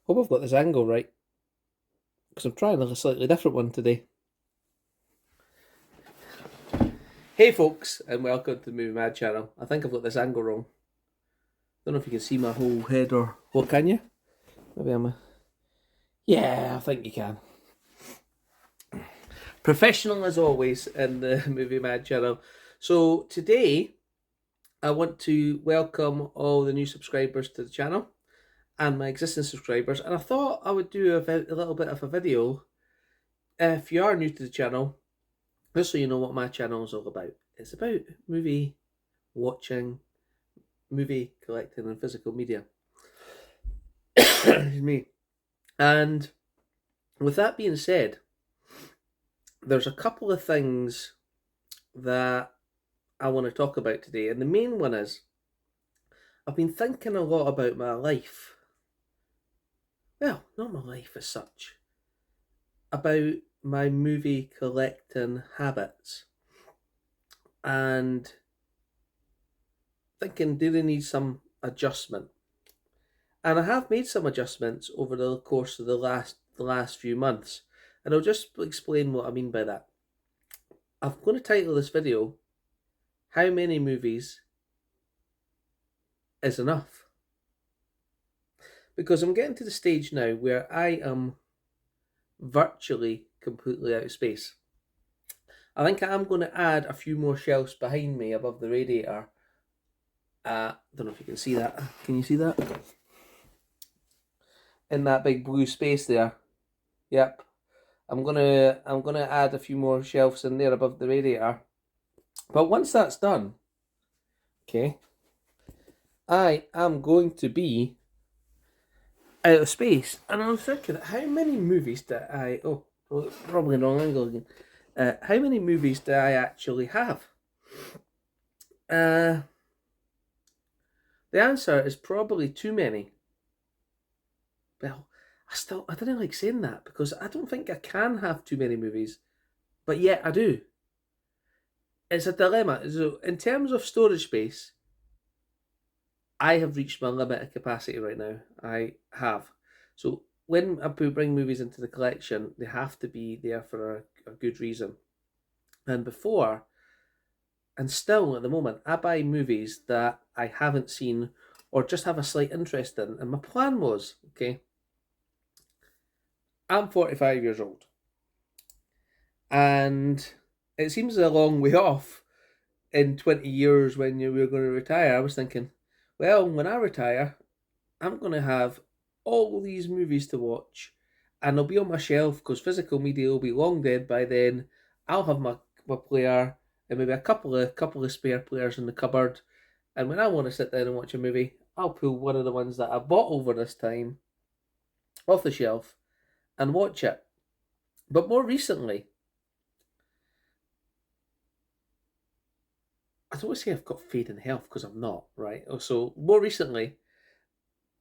Hope I've got this angle right, because I'm trying a slightly different one today. Hey folks, and welcome to the Movie Mad channel. I think I've got this angle wrong. Don't know if you can see my whole head or what, can you? Maybe Yeah, I think you can. Professional as always in the Movie Mad channel. So today, I want to welcome all the new subscribers to the channel and my existing subscribers, and I thought I would do a little bit of a video. If you are new to the channel, just so you know what my channel is all about. It's about movie watching, movie collecting, and physical media. Excuse me. And with that being said, there's a couple of things that I want to talk about today. And the main one is I've been thinking a lot about my life. Well, not my life as such. About my movie collecting habits. And thinking, do they need some adjustment? And I have made some adjustments over the course of the last few months. And I'll just explain what I mean by that. I'm going to title this video, How Many Movies Is Enough? Because I'm getting to the stage now where I am virtually completely out of space. I think I am going to add a few more shelves behind me above the radiator. I don't know if you can see that. Can you see that? In that big blue space there. Yep. I'm gonna add a few more shelves in there above the radiator. But once that's done, okay, I am going to be out of space. And I was thinking, how many movies do I... Oh, probably wrong angle again. How many movies do I actually have? The answer is probably too many. Well, I didn't like saying that because I don't think I can have too many movies, but yet I do. It's a dilemma. So, in terms of storage space, I have reached my limit of capacity right now. I have. So, when I bring movies into the collection, they have to be there for a good reason. And before, and still at the moment, I buy movies that I haven't seen or just have a slight interest in. And my plan was, okay, I'm 45 years old. And it seems a long way off in 20 years when we're going to retire. I was thinking, well, when I retire, I'm going to have all these movies to watch and they'll be on my shelf because physical media will be long dead by then. I'll have my player and maybe a couple of spare players in the cupboard. And when I want to sit down and watch a movie, I'll pull one of the ones that I bought over this time off the shelf and watch it. But more recently, I don't want to say I've got faith in health because I'm not, right? So more recently,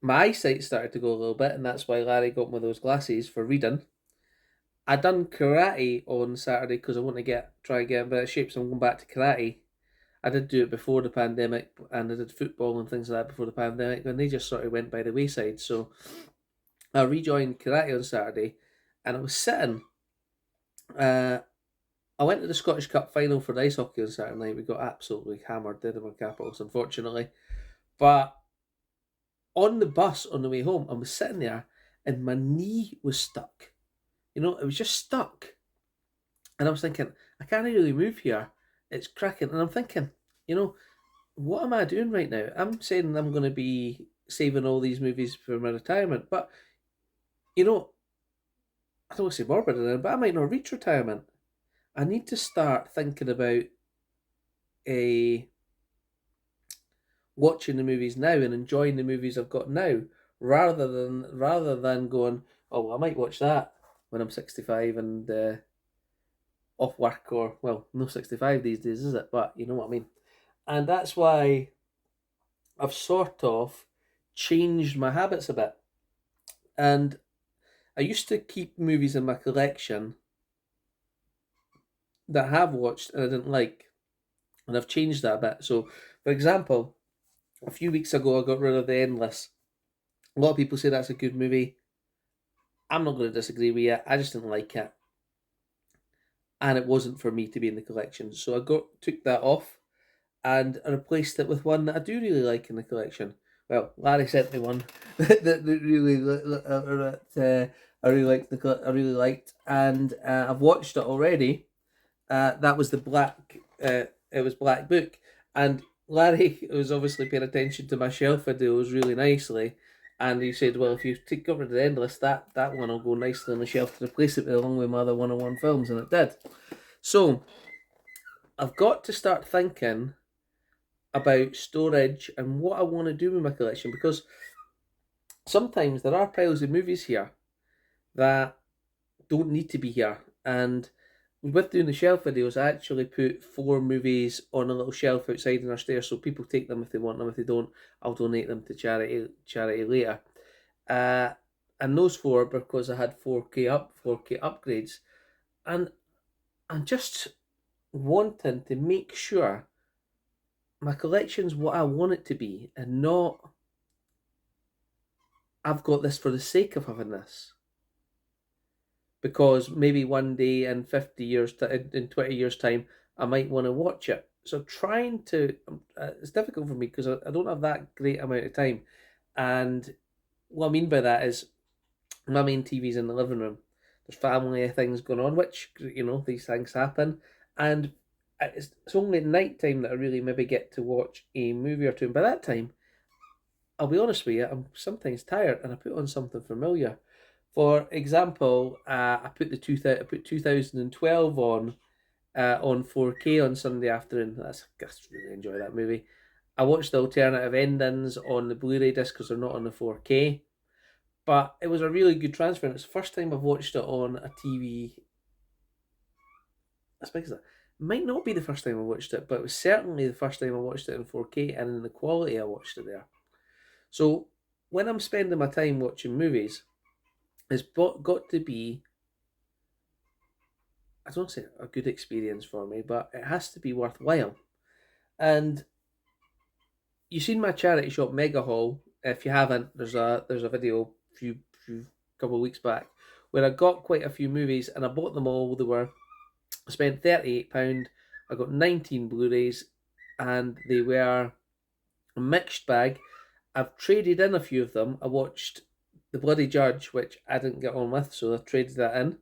my eyesight started to go a little bit, and that's why Larry got me those glasses for reading. I done karate on Saturday because I want to try and get in better shape, so I'm going back to karate. I did do it before the pandemic, and I did football and things like that before the pandemic, and they just sort of went by the wayside. So I rejoined karate on Saturday, and I was sitting. I went to the Scottish Cup final for the ice hockey on Saturday night. We got absolutely hammered, did our Capitals, unfortunately. But on the bus on the way home, I was sitting there and my knee was stuck. You know, it was just stuck. And I was thinking, I can't really move here. It's cracking. And I'm thinking, you know, what am I doing right now? I'm saying I'm going to be saving all these movies for my retirement. But, you know, I don't want to say morbid, but I might not reach retirement. I need to start thinking about watching the movies now and enjoying the movies I've got now, rather than going, oh, well, I might watch that when I'm 65 and off work, or well, no 65 these days, is it? But you know what I mean. And that's why I've sort of changed my habits a bit. And I used to keep movies in my collection that I have watched and I didn't like, and I've changed that a bit. So, for example, a few weeks ago I got rid of The Endless. A lot of people say that's a good movie. I'm not going to disagree with you. I just didn't like it, and it wasn't for me to be in the collection. So I took that off, and I replaced it with one that I do really like in the collection. Well, Larry sent me one that really I really liked I really liked, and I've watched it already. That was the black. It was Black Book, and Larry was obviously paying attention to my shelf videos really nicely, and he said, "Well, if you take over the Endless, that one will go nicely on the shelf to replace it along with my other 101 films," and it did. So I've got to start thinking about storage and what I want to do with my collection, because sometimes there are piles of movies here that don't need to be here. And with doing the shelf videos, I actually put 4 movies on a little shelf outside in our stairs, so people take them if they want them. If they don't, I'll donate them to charity later. Uh, and those 4, because I had 4K upgrades, and I'm just wanting to make sure my collection's what I want it to be, and not I've got this for the sake of having this. Because maybe one day in 50 years, in 20 years' time, I might want to watch it. So trying to, it's difficult for me because I don't have that great amount of time. And what I mean by that is my main TV's in the living room. There's family things going on, which, these things happen. And it's only at night time that I really maybe get to watch a movie or two. And by that time, I'll be honest with you, I'm sometimes tired and I put on something familiar. For example, I put 2012 on 4K on Sunday afternoon. I just really enjoy that movie. I watched the alternative endings on the Blu-ray disc because they're not on the 4K. But it was a really good transfer, and it's the first time I've watched it on a TV. That's because it might not be the first time I watched it, but it was certainly the first time I watched it in 4K, and in the quality I watched it there. So when I'm spending my time watching movies, it's got to be, I don't say a good experience for me, but it has to be worthwhile. And you've seen my charity shop Mega Haul. If you haven't, there's a video few couple of weeks back where I got quite a few movies and I bought them all. I spent £38. I got 19 Blu-rays, and they were a mixed bag. I've traded in a few of them. I watched The Bloody Judge, which I didn't get on with, so I traded that in.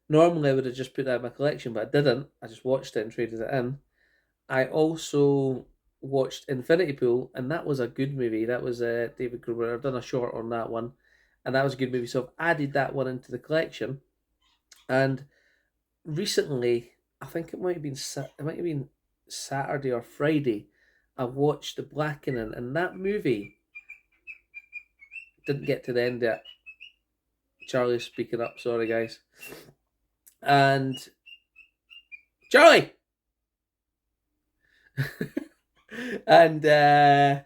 Normally I would have just put that in my collection, but I didn't. I just watched it and traded it in. I also watched Infinity Pool, and that was a good movie. That was David Gruber. I've done a short on that one, and that was a good movie. So I've added that one into the collection. And recently, I think it might have been Saturday or Friday, I watched The Blackening, and that movie didn't get to the end yet. Charlie's speaking up. Sorry, guys. And Charlie. And I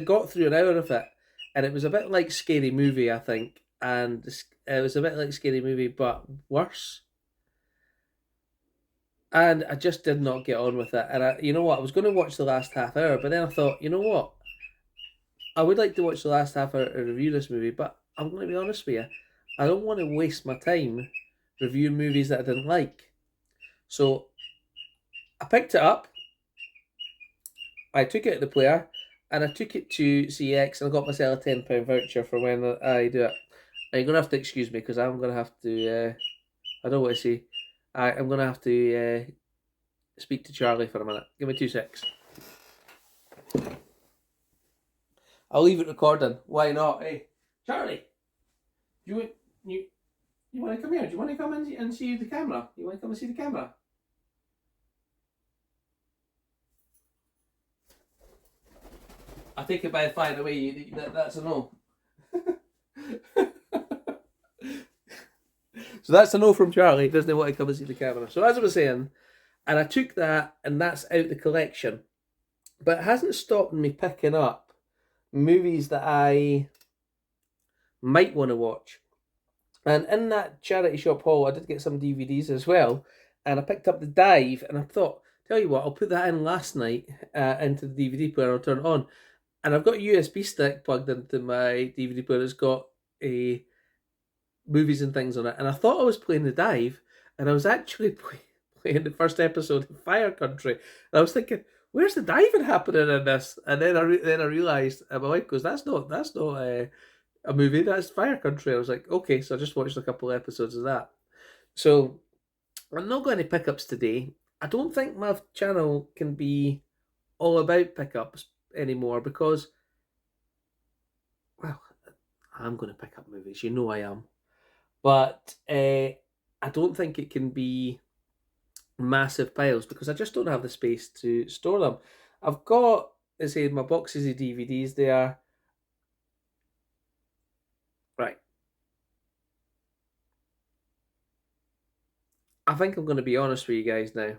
got through an hour of it, and it was a bit like Scary Movie, I think, and it was a bit like Scary Movie, but worse. And I just did not get on with it. And you know what? I was going to watch the last half hour, but then I thought, you know what? I would like to watch the last half hour and review this movie, but I'm going to be honest with you. I don't want to waste my time reviewing movies that I didn't like. So I picked it up. I took it to the player, and I took it to CX, and I got myself a £10 voucher for when I do it. Now, you're going to have to excuse me because I'm going to have to, I don't want to say, I'm going to have to speak to Charlie for a minute. Give me 2 secs. I'll leave it recording. Why not? Hey, Charlie, you want to come here? Do you want to come and see the camera? You want to come and see the camera? I take it by the way, that's a no. So that's a no from Charlie. He doesn't want to come and see the camera. So as I was saying, and I took that, and that's out the collection. But it hasn't stopped me picking up movies that I might want to watch. And in that charity shop haul, I did get some DVDs as well. And I picked up The Dive, and I thought, tell you what, I'll put that in last night into the DVD player, and I'll turn it on. And I've got a USB stick plugged into my DVD player. It's got movies and things on it, and I thought I was playing The Dive, and I was actually playing the first episode of Fire Country, and I was thinking, where's the diving happening in this? And then I realised, and my wife goes, that's not a movie, that's Fire Country. I was like, okay, so I just watched a couple of episodes of that. So I'm not going to pickups today. I don't think my channel can be all about pickups anymore because, well, I'm going to pick up movies. You know I am. But I don't think it can be massive piles because I just don't have the space to store them. I've got, let's say, my boxes of DVDs there. Right. I think I'm going to be honest with you guys now.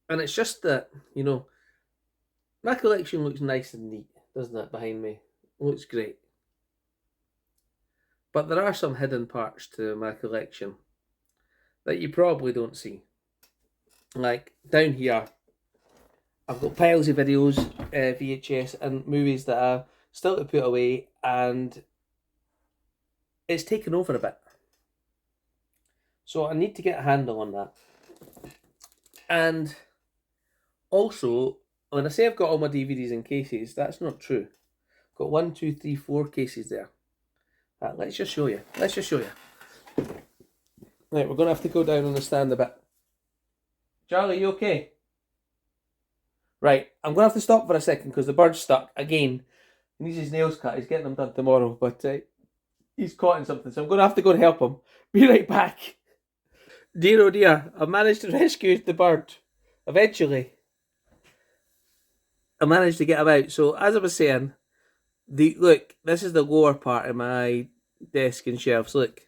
And it's just that, you know, my collection looks nice and neat, doesn't it, behind me? It looks great. But there are some hidden parts to my collection that you probably don't see. Like down here, I've got piles of videos, VHS, and movies that are still to put away, and it's taken over a bit. So I need to get a handle on that. And also, when I say I've got all my DVDs in cases, that's not true. I've got 1, 2, 3, 4 cases there. Let's just show you. Right, we're going to have to go down on the stand a bit. Charlie, you okay? Right, I'm going to have to stop for a second because the bird's stuck again. He needs his nails cut. He's getting them done tomorrow, but he's caught in something, so I'm going to have to go and help him. Be right back. Dear oh dear, I've managed to rescue the bird. Eventually. I managed to get him out. So, as I was saying, look, this is the lower part of my desk and shelves. Look.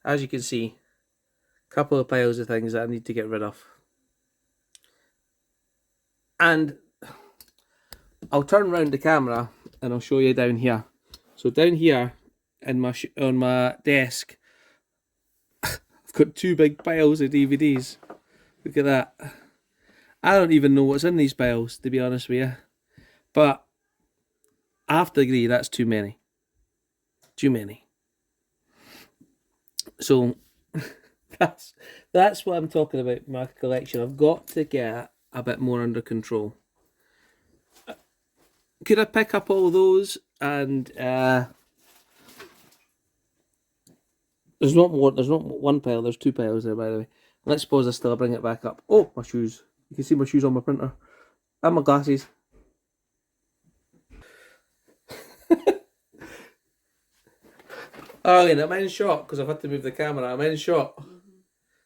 As you can see, a couple of piles of things that I need to get rid of. And I'll turn around the camera and I'll show you down here. So down here in on my desk, I've got 2 big piles of DVDs. Look at that. I don't even know what's in these piles, to be honest with you. But I have to agree, that's too many. Too many. So that's what I'm talking about, my collection. I've got to get a bit more under control. Could I pick up all those and there's not one pile, there's 2 piles there, by the way. Let's suppose I still bring it back up. Oh, my shoes. You can see my shoes on my printer. And my glasses. Oh, and I'm in shock because I've had to move the camera. I'm in shock.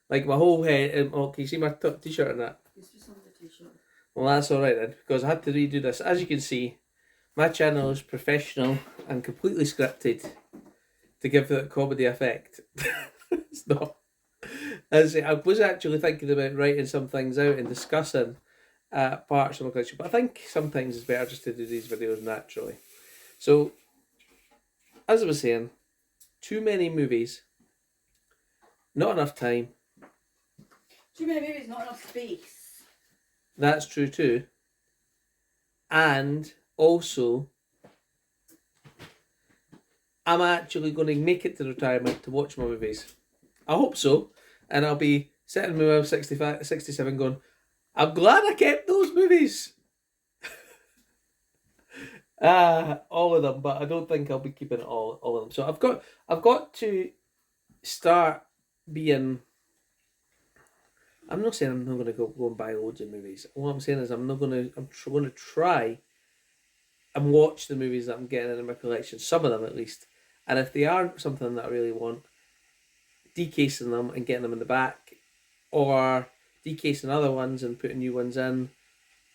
Like my whole head. Oh, can you see my t-shirt and that? It's just on the t-shirt. Well, that's alright then, because I had to redo this. As you can see, my channel is professional and completely scripted to give that comedy effect. It's not. As I was actually thinking about writing some things out and discussing parts of my collection, but I think sometimes it's better just to do these videos naturally. So, as I was saying, too many movies, not enough time. Too many movies, not enough space. That's true too. And also, I'm actually going to make it to retirement to watch my movies. I hope so. And I'll be sitting when I'm 65, 67 going, I'm glad I kept those movies. All of them, but I don't think I'll be keeping all of them. So I've got to start being. I'm not saying I'm not going to go and buy loads of movies. What I'm saying is I'm going to try and watch the movies that I'm getting in my collection, some of them at least. And if they aren't something that I really want, decasing them and getting them in the back, or decasing other ones and putting new ones in,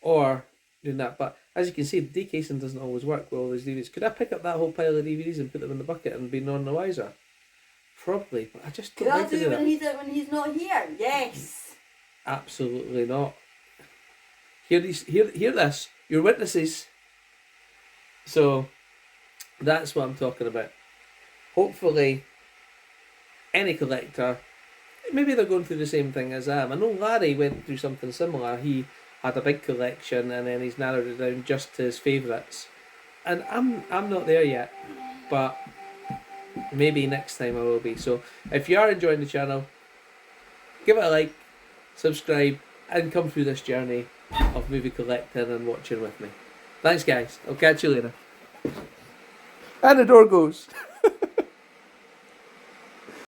or doing that. But as you can see, the decasing doesn't always work with all these DVDs. Could I pick up that whole pile of DVDs and put them in the bucket and be none the wiser? Probably, but I just don't like to do that. When he's not here? Yes. Absolutely not. Hear this. Your witnesses. So that's what I'm talking about. Hopefully, any collector, maybe they're going through the same thing as I am. I know Larry went through something similar. He had a big collection, and then he's narrowed it down just to his favourites. And I'm not there yet, but maybe next time I will be. So if you are enjoying the channel, give it a like, subscribe, and come through this journey of movie collecting and watching with me. Thanks, guys. I'll catch you later. And the door goes.